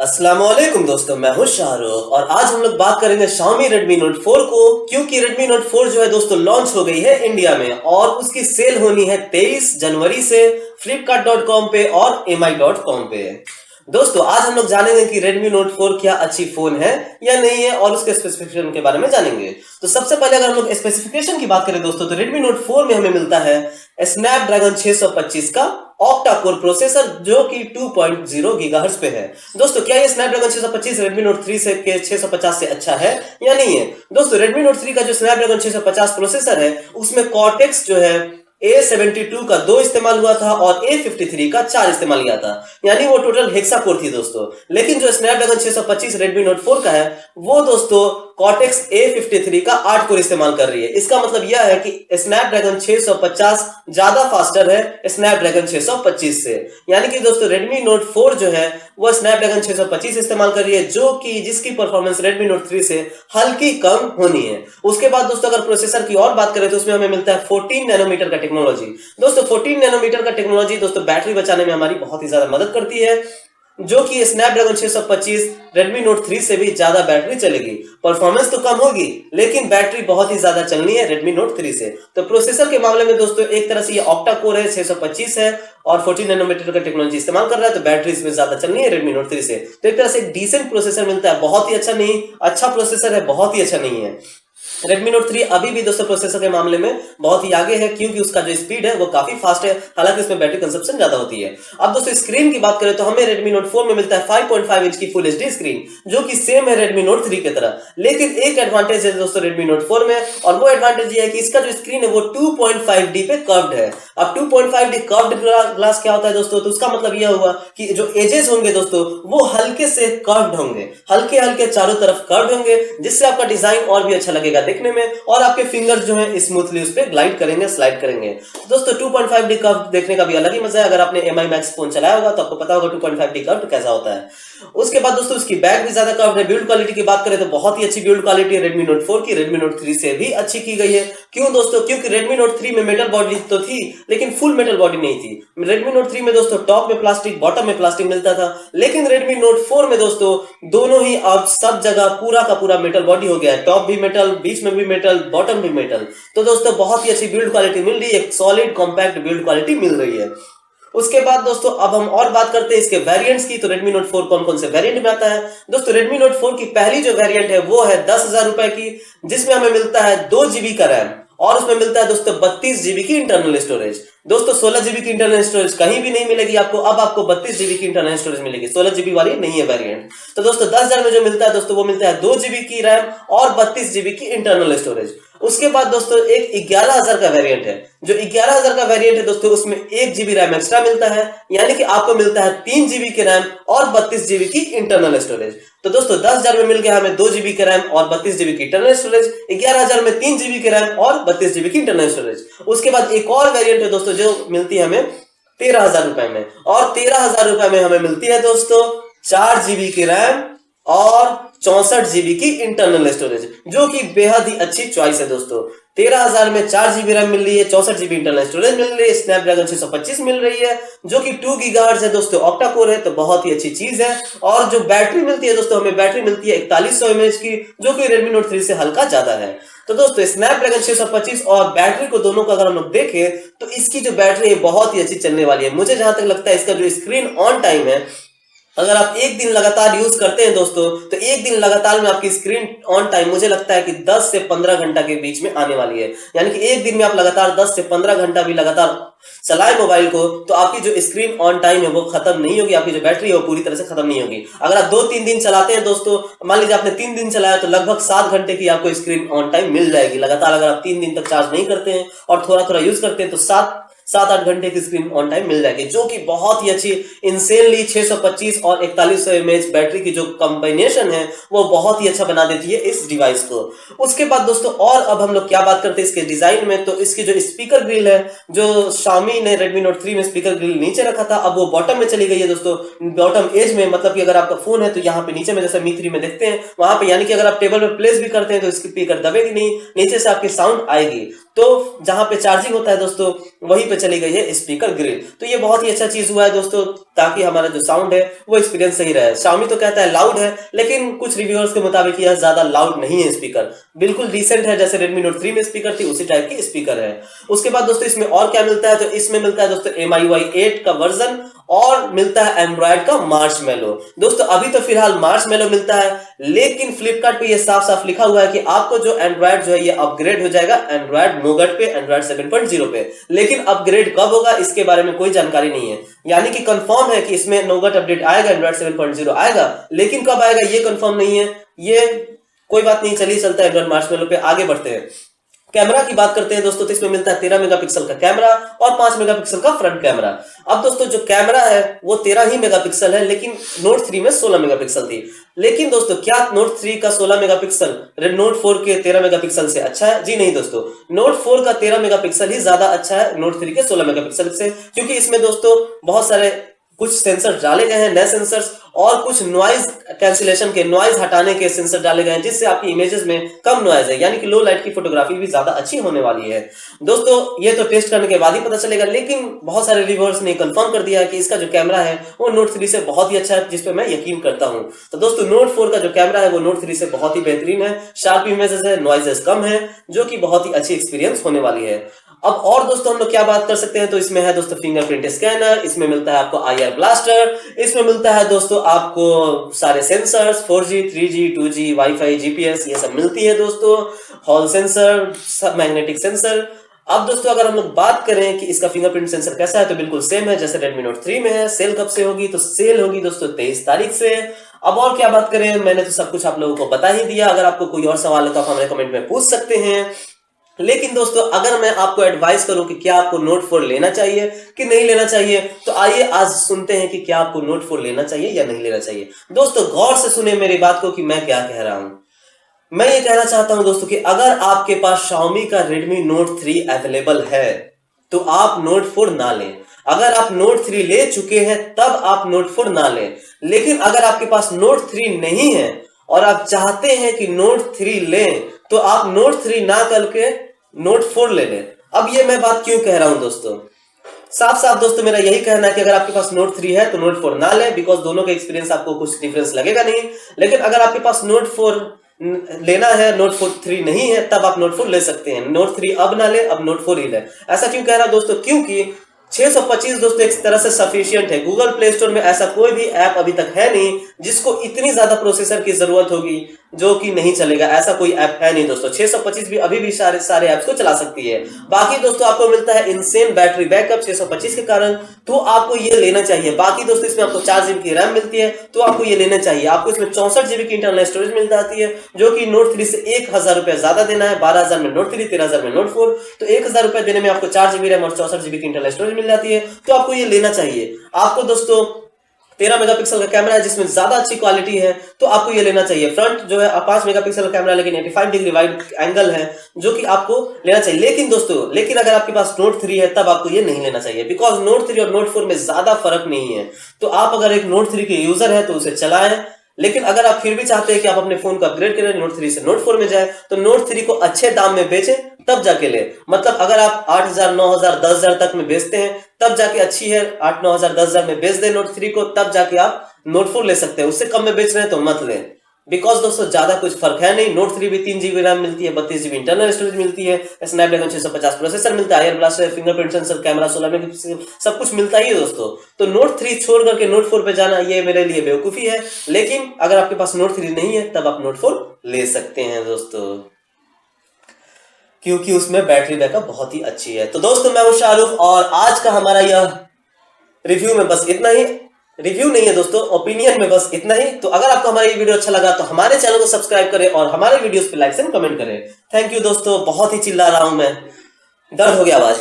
अस्सलामुअलैकुम दोस्तों, मैं हूं शाहरुख और आज हम लोग बात करेंगे Xiaomi Redmi Note 4 को, क्योंकि Redmi Note 4 जो है दोस्तों लॉन्च हो गई है इंडिया में और उसकी सेल होनी है 23 जनवरी से Flipkart.com पे और mi.com पे। दोस्तों आज हम लोग जानेंगे कि Redmi Note 4 क्या अच्छी फोन है या नहीं है और उसके स्पेसिफिकेशन के बारे में जानेंगे। तो सबसे पहले अगर हम लोग स्पेसिफिकेशन की बात करें दोस्तों, तो Redmi Note 4 में हमें मिलता है स्नैपड्रैगन 625 का ऑक्टा कोर प्रोसेसर जो कि 2.0 गीगाहर्ट्ज पे है। दोस्तों क्या ये स्नैपड्रैगन 625 Redmi Note 3 से के 650 से अच्छा है या नहीं है? दोस्तों Redmi Note 3 का जो स्नैपड्रैगन 650 प्रोसेसर है उसमें कॉर्टेक्स जो है A72 का 2 इस्तेमाल हुआ था और A53 का 4 इस्तेमाल किया था, यानी वो टोटल हेक्सा कोर थी दोस्तों। लेकिन जो स्नैपड्रैगन 625 Redmi Note 4 का है वो दोस्तों कॉर्टेक्स A53 का 8 कोर इस्तेमाल कर रही है। इसका मतलब यह है कि स्नैपड्रैगन 650 ज्यादा फास्टर है स्नैपड्रैगन 625 से, यानी कि दोस्तों Redmi Note 4 जो है वो स्नैपड्रैगन 625 इस्तेमाल कर रही है जो कि जिसकी परफॉर्मेंस Redmi Note 3 से हल्की कम होनी है। उसके बाद दोस्तों अगर प्रोसेसर की और बात करें तो उसमें हमें मिलता है 14 नैनोमीटर का टेक्नोलॉजी। दोस्तों 14 नैनोमीटर का टेक्नोलॉजी दोस्तों बैटरी बचाने में हमारी बहुत ही ज्यादा मदद करती है, जो कि स्नैपड्रैगन 625 Redmi Note 3 से भी ज्यादा बैटरी चलेगी। परफॉर्मेंस तो कम होगी लेकिन बैटरी बहुत ही ज्यादा चलनी है Redmi Note 3 से। तो प्रोसेसर के मामले में दोस्तों एक तरह से ये ऑक्टा कोर है, 625 है और 14 नैनोमीटर का टेक्नोलॉजी इस्तेमाल कर रहा है, तो बैटरी इसमें ज्यादा चलनी है Redmi Note 3 से। तो एक तरह से एक डिसेंट प्रोसेसर मिलता है, बहुत ही अच्छा नहीं, अच्छा प्रोसेसर है, बहुत ही अच्छा नहीं है। Redmi Note 3 अभी भी दोस्तों प्रोसेसर के मामले में बहुत ही आगे है क्योंकि उसका जो स्पीड है वो काफी फास्ट है, हालांकि इसमें बैटरी कंजप्शन ज्यादा होती है। अब दोस्तों स्क्रीन की बात करें तो हमें Redmi Note 4 में मिलता है 5.5 इंच की फुल एचडी स्क्रीन जो कि सेम है Redmi Note 3 की तरह। लेकिन एक एडवांटेज है दोस्तों Redmi Note 4 में, और वो एडवांटेज ये है कि इसका जो स्क्रीन है वो 2.5D पे कर्व्ड है। अब 2.5D कर्व्ड ग्लास क्या होता है दोस्तों, तो उसका मतलब यह हुआ कि जो एजेस होंगे दोस्तों वो हल्के से कर्व्ड होंगे, हल्के हल्के चारों तरफ कर्व्ड होंगे, जिससे आपका डिजाइन और भी अच्छा लगेगा देखने में और आपके फिंगर्स जो है स्मूथली उस पे ग्लाइड करेंगे, स्लाइड करेंगे। तो दोस्तों 2.5D कर्व देखने का भी अलग ही मजा है। अगर आपने MI Max फोन चलाया होगा तो आपको पता होगा 2.5D कर्व कैसा होता है। उसके बाद दोस्तों उसकी बैक भी ज्यादा कर्व है। बिल्ड क्वालिटी की बात करें तो बहुत ही अच्छी बिल्ड क्वालिटी है Redmi Note 4 की, Redmi Note 3 से भी अच्छी की गई है। क्यों दोस्तों? क्योंकि Redmi Note 3 में मेटल बॉडी तो थी लेकिन फुल मेटल बॉडी नहीं थी। Redmi Note 3 में दोस्तों टॉप में प्लास्टिक, बॉटम में प्लास्टिक मिलता था, लेकिन Redmi Note 4 में दोस्तों दोनों ही अब सब जगह पूरा का पूरा मेटल बॉडी हो गया है। टॉप भी मेटल, बीच में भी मेटल, बॉटम भी मेटल। तो दोस्तों बहुत ही अच्छी बिल्ड क्वालिटी मिल रही है, एक सॉलिड कॉम्पैक्ट बिल्ड क्वालिटी मिल रही है। उसके बाद दोस्तों अब हम और बात करते हैं इसके वेरिएंट्स की। तो Redmi Note 4 कौन कौन से वेरिएंट में आता है? दोस्तों Redmi Note 4 की पहली जो वेरिएंट है वो है 10,000 रुपए की, जिसमें हमें मिलता है 2GB का रैम और उसमें मिलता है दोस्तों 32GB की इंटरनल स्टोरेज। दोस्तों 16GB की इंटरनल स्टोरेज कहीं भी नहीं मिलेगी आपको, अब आपको 32GB की इंटरनल स्टोरेज मिलेगी, 16GB वाली नहीं है वेरिएंट। तो दोस्तों 10,000 में जो मिलता है दोस्तों वो मिलता है 2GB की रैम और 32GB की इंटरनल स्टोरेज। उसके बाद दोस्तों एक 11,000 का वेरिएंट है। जो 11,000 का वेरिएंट है दोस्तों उसमें 1GB रैम एक्स्ट्रा मिलता है, यानी कि आपको मिलता है 3GB की रैम और 32GB की इंटरनल स्टोरेज। तो दोस्तों 10,000 में मिल गया हमें 2GB की रैम और 32GB की इंटरनल स्टोरेज, 11,000 में 3GB की रैम और 32GB की इंटरनल स्टोरेज। उसके बाद एक और वेरिएंट है दोस्तों जो मिलती है हमें 13,000 रुपए में, और 13,000 रुपए में हमें मिलती है दोस्तों 4GB की रैम और 64GB की इंटरनल स्टोरेज, जो कि बेहद ही अच्छी चॉइस है दोस्तों। 13,000 में 4GB रैम मिल रही है, 64GB इंटरनल स्टोरेज मिल रही है, स्नैपड्रैगन 625 मिल रही है जो कि 2 गीगाहर्ट्ज है दोस्तों, ऑक्टा कोर है, तो बहुत ही अच्छी चीज है। और जो बैटरी मिलती है दोस्तों, हमें बैटरी मिलती है 4100 mAh की, जो कि Redmi Note 3 से हल्का ज्यादा है। तो दोस्तों स्नैपड्रैगन 625 और बैटरी को दोनों को अगर हम लोग देखें तो इसकी जो बैटरी है बहुत ही अच्छी चलने वाली है। मुझे जहां तक लगता है इसका जो स्क्रीन ऑन टाइम है, अगर आप एक दिन लगातार यूज करते हैं दोस्तों तो एक दिन लगातार में आपकी स्क्रीन ऑन टाइम मुझे लगता है कि 10 से 15 घंटा के बीच में आने वाली है। यानी कि एक दिन में आप लगातार 10 से 15 घंटा भी लगातार चलाए मोबाइल को तो आपकी जो स्क्रीन ऑन टाइम है वो खत्म नहीं होगी, आपकी जो बैटरी है वो पूरी तरह से खत्म नहीं होगी। अगर आप 2-3 दिन चलाते हैं दोस्तों, मान लीजिए आपने 3 दिन चलाया तो लगभग 7 घंटे की आपको स्क्रीन ऑन टाइम मिल जाएगी लगातार। अगर आप 3 दिन तक चार्ज नहीं करते हैं और थोड़ा थोड़ा यूज करते हैं तो 7-8 घंटे की स्क्रीन ऑन टाइम मिल जाएगी, जो कि बहुत ही अच्छी इंसेनली 625 और 4100 mAh बैटरी की जो कॉम्बिनेशन है वो बहुत ही अच्छा बना देती है इस डिवाइस को। उसके बाद दोस्तों और अब हम लोग क्या बात करते हैं इसके डिजाइन में, तो इसकी जो स्पीकर ग्रिल है, जो Xiaomi ने Redmi Note 3 में स्पीकर ग्रिल नीचे रखा था अब वो बॉटम में चली गई है दोस्तों, बॉटम एज में। मतलब कि अगर आपका फोन है तो यहाँ पे नीचे में जैसे Mi 3 में देखते हैं वहां पे, यानी कि अगर आप टेबल पे प्लेस भी करते हैं तो स्पीकर दबेगी नहीं, नीचे से आपकी साउंड आएगी। तो जहां पे चार्जिंग होता है दोस्तों वहीं पे चली गई है स्पीकर ग्रिल। तो ये बहुत ही अच्छा चीज हुआ है दोस्तों, ताकि हमारा जो साउंड है वो एक्सपीरियंस सही रहे। Xiaomi तो कहता है लाउड है, लेकिन कुछ रिव्यूअर्स के मुताबिक यह ज्यादा लाउड नहीं है स्पीकर, बिल्कुल डिसेंट है, जैसे Redmi Note 3 में स्पीकर थी उसी टाइप की स्पीकर है। उसके बाद दोस्तों इसमें और क्या मिलता है, तो इसमें मिलता है दोस्तों MIUI 8 का वर्जन और मिलता है एंड्रॉइड का मार्शमैलो। दोस्तों अभी तो फिलहाल मार्शमैलो मिलता है, लेकिन फ्लिपकार्ट पे ये साफ साफ लिखा हुआ है कि आपको जो एंड्रॉइड जो है ये अपग्रेड हो जाएगा एंड्रॉइड नोगट पे, एंड्रॉइड 7.0 पे। लेकिन अपग्रेड कब होगा इसके बारे में कोई जानकारी नहीं है, यानी कि कंफर्म है कि इसमें नोगट अपडेट आएगा, एंड्रॉइड 7.0 आएगा, लेकिन कब आएगा ये कंफर्म नहीं है। ये कोई बात नहीं, चलिए चलता है एंड्रॉइड मार्शमैलो पे, आगे बढ़ते हैं। कैमरा की बात करते हैं दोस्तों, तो इसमें मिलता है 13 मेगापिक्सल का कैमरा और 5 मेगापिक्सल का फ्रंट कैमरा। अब दोस्तों जो कैमरा है वो 13 ही मेगापिक्सल है, लेकिन Note 3 में 16 मेगापिक्सल थी। लेकिन दोस्तों क्या Note 3 का 16 मेगापिक्सल Note 4 के 13 मेगापिक्सल से अच्छा है? जी नहीं दोस्तों, Note 4 का 13 मेगापिक्सल ही ज्यादा अच्छा है Note 3 के 16 मेगापिक्सल से, क्योंकि इसमें दोस्तों बहुत सारे कुछ सेंसर डाले गए हैं, नए सेंसर्स, और कुछ नॉइज कैंसिलेशन के, नॉइज हटाने के सेंसर डाले गए हैं, जिससे आपकी इमेजेस में कम नॉइज है, यानी कि लो लाइट की फोटोग्राफी भी ज्यादा अच्छी होने वाली है। दोस्तों ये तो टेस्ट करने के बाद ही पता चलेगा, लेकिन बहुत सारे रिव्यूअर्स ने कंफर्म कर दिया है कि इसका जो कैमरा है वो Note 3 से बहुत ही अच्छा है, जिसपे मैं यकीन करता हूं। तो दोस्तों Note 4 का जो कैमरा है वो Note 3 से बहुत ही बेहतरीन है, शार्प इमेजेस है, नॉइजेस कम है, जो कि बहुत ही अच्छी एक्सपीरियंस होने वाली है। अब और दोस्तों हम लोग क्या बात कर सकते हैं, तो इसमें है दोस्तों फिंगरप्रिंट स्कैनर, इसमें मिलता है आपको IR ब्लास्टर, इसमें मिलता है दोस्तों आपको सारे sensors 4G 3G 2G wifi GPS ये सब मिलती है दोस्तों, हॉल सेंसर, मैग्नेटिक सेंसर। अब दोस्तों अगर हम लोग बात करें कि इसका फिंगरप्रिंट सेंसर कैसा है, तो बिल्कुल सेम है जैसे Redmi Note 3 में है। सेल कब से होगी, तो सेल होगी दोस्तों 23 तारीख से। अब और क्या बात करें, मैंने तो सब कुछ आप लोगों को बता ही दिया। अगर आपको कोई और सवाल है तो आप हमें कमेंट में पूछ सकते हैं। लेकिन दोस्तों अगर मैं आपको एडवाइस करूं कि क्या आपको Note 4 लेना चाहिए कि नहीं लेना चाहिए, तो आइए आज सुनते हैं कि क्या आपको Note 4 लेना चाहिए या नहीं लेना चाहिए। दोस्तों गौर से सुने मेरी बात को कि मैं क्या कह रहा हूं। मैं ये कहना चाहता हूं दोस्तों कि अगर आपके पास Xiaomi का Redmi Note 3 अवेलेबल है तो आप Note 4 ना लें। अगर आप Note 3 ले चुके हैं तब आप Note 4 ना लें। लेकिन अगर आपके पास Note 3 नहीं है और आप चाहते हैं कि Note 3 लें, तो आप Note 3 ना करके Note 4 ले लें। अब ये मैं बात क्यों कह रहा हूं दोस्तों, साफ साफ दोस्तों मेरा यही कहना है कि अगर आपके पास Note 3 है तो Note 4 ना लें, बिकॉज दोनों का एक्सपीरियंस आपको कुछ डिफरेंस लगेगा नहीं। लेकिन अगर आपके पास Note 4 लेना है, Note 3 नहीं है, तब आप Note 4 ले सकते हैं। Note 3 अब ना ले, अब Note 4 ही ले। ऐसा क्यों कह रहा दोस्तों, क्योंकि 625 दोस्तों एक तरह से सफिशिएंट है। गूगल प्ले स्टोर में ऐसा कोई भी ऐप अभी तक है नहीं जिसको इतनी ज्यादा प्रोसेसर की जरूरत होगी जो कि नहीं चलेगा, ऐसा कोई ऐप है नहीं दोस्तों। 625 भी अभी भी सारे ऐप्स को चला सकती है। बाकी दोस्तों आपको मिलता है इनसेन बैटरी बैकअप 625 के कारण, तो आपको ये लेना चाहिए। बाकी दोस्तों इसमें आपको 4 GB की रैम मिलती है, तो आपको ये लेना चाहिए। आपको इसमें 64 GB की इंटरनल स्टोरेज मिल जाती है, जो कि Note 3 से 1000 रुपए ज्यादा देना है। 12,000 में Note 3, 13,000 में Note 4, तो 1000 रुपए देने में आपको 4 GB रैम और 64 GB की इंटरनल स्टोरेज मिल जाती है। तो आपको ये लेना चाहिए। आपको दोस्तों 13 मेगापिक्सल का कैमरा है जिसमें ज्यादा अच्छी क्वालिटी है, तो आपको ये लेना चाहिए। फ्रंट जो है 5 मेगापिक्सल का कैमरा, लेकिन 85 डिग्री वाइड एंगल है, जो कि आपको लेना चाहिए। लेकिन दोस्तों अगर आपके पास Note 3 है तब आपको ये नहीं लेना चाहिए, बिकॉज Note 3 और Note 4 में ज्यादा फर्क नहीं है। तो आप अगर एक Note 3 के यूजर है तो उसे चलाएं। लेकिन अगर आप फिर भी चाहते हैं कि आप अपने फोन को अपग्रेड करें, Note 3 से Note 4 में जाए, तो Note 3 को अच्छे दाम में बेचें तब जाके ले। मतलब अगर आप 8,000 9,000 10,000 तक में बेचते हैं तब जाके अच्छी है। 8 9,000 10,000 में बेच दे Note 3 को, तब जाके आप Note 4 ले सकते हैं। उससे कम में बेच रहे हैं तो मत लें, बिकॉज दोस्तों ज्यादा कुछ फर्क है नहीं। Note 3 भी 3 GB रैम मिलती है, 32 GB इंटरनल स्टोरेज मिलती है, स्नैपड्रैगन 650 प्रोसेसर मिलता है, IR blaster, fingerprint sensor, camera 16 megapixel, सब कुछ मिलता ही है दोस्तों। तो Note 3 छोड़ करके Note 4 पे जाना ये मेरे लिए बेवकूफी है। लेकिन अगर आपके पास Note 3 नहीं है तब आप Note 4 ले सकते हैं दोस्तों, क्योंकि उसमें बैटरी बैकअप बहुत ही अच्छी है। तो दोस्तों मैं हूं शाहरुख, और आज का हमारा यह रिव्यू में बस इतना ही। रिव्यू नहीं है दोस्तों, ओपिनियन में बस इतना ही। तो अगर आपको हमारा ये वीडियो अच्छा लगा तो हमारे चैनल को सब्सक्राइब करें और हमारे वीडियोस पे लाइक एंड कमेंट करें। थैंक यू दोस्तों, बहुत ही चिल्ला रहा हूं मैं, दर्द हो गया आवाज।